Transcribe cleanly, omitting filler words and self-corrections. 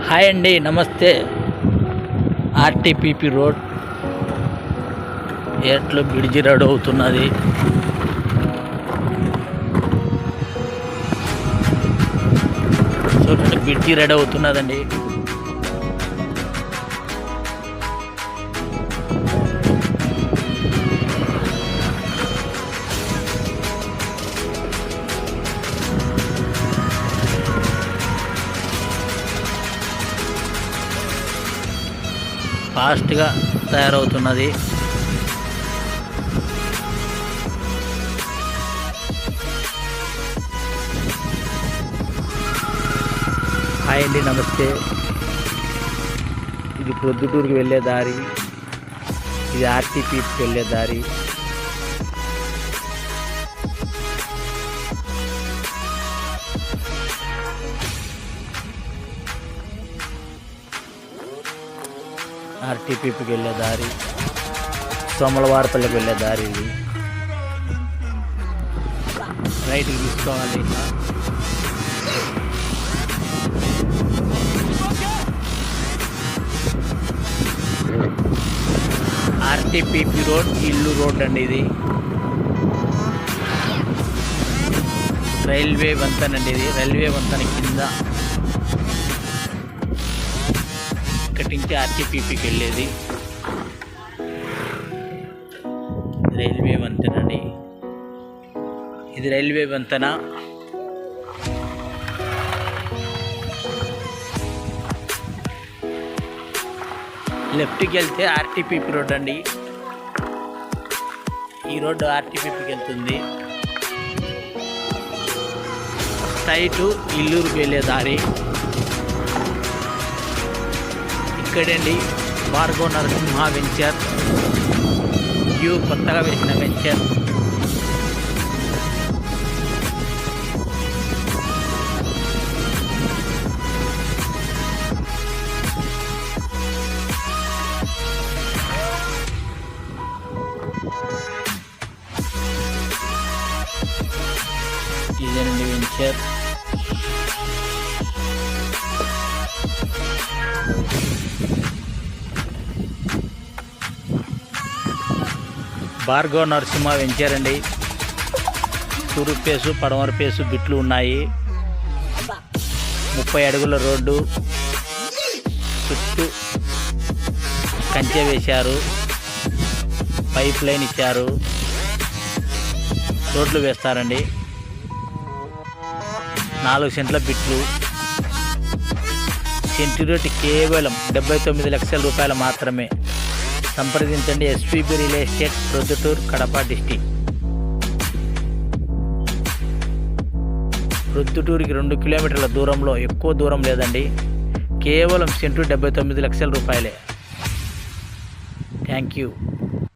Hi అండి, నమస్తే. RTPP road ఎట్లో బ్రిడ్జి రెడీ అవుతున్నది. చూడండి, బ్రిడ్జి రెడీ అవుతున్నదండి. ఫాస్ట్గా తయారవుతున్నది. హాయ్ అండి, నమస్తే. ఇది ప్రొద్దుటూరుకి వెళ్ళే దారి, ఇది ఆర్టీపీకి వెళ్ళే దారి. ఆర్టీపీకి వెళ్ళే దారి, సోమలవారపల్లికి వెళ్ళే దారి. ఇది రైట్కి తీసుకోవాలి. ఆర్టీపీపీ రోడ్ ఇల్లు రోడ్ అండి. ఇది రైల్వే వంతెన అండి. ఇది రైల్వే వంతెన కింద ఇక్కడి నుంచి ఆర్టీపీపీకి వెళ్ళేది రైల్వే వంతెన అండి. ఇది రైల్వే వంతెన. లెఫ్ట్కి వెళ్తే ఆర్టీపీపీ రోడ్ అండి. ఈ రోడ్డు ఆర్టీపీపీకి వెళ్తుంది. స్ట్రైటు ఇల్లూరుకి వెళ్ళే దారి ఇక్కడండి. భార్గవ నరసింహ వెంచర్, కొత్తగా వేసిన వెంచర్. ఇదేనండి వెంచర్. భార్గవ నరసింహ వెంచర్ అండి. తూర్పు పేసు పడమర పేసు బిట్లు ఉన్నాయి. 30 అడుగుల రోడ్డు, చుట్టూ కంచె వేశారు, పైప్ లైన్ ఇచ్చారు. రోడ్లు వేస్తారండి. 4 సెంట్ల బిట్లు. సెంటు రేటు కేవలం 79 లక్షల రూపాయలు మాత్రమే. సంప్రదించండి. SPB real estate, Proddatur, Kadapa district. ప్రొద్దుటూరుకి 2 కిలోమీటర్ల దూరంలో, ఎక్కువ దూరం లేదండి. కేవలం సెంటు 79 లక్షల రూపాయలే. Thank you.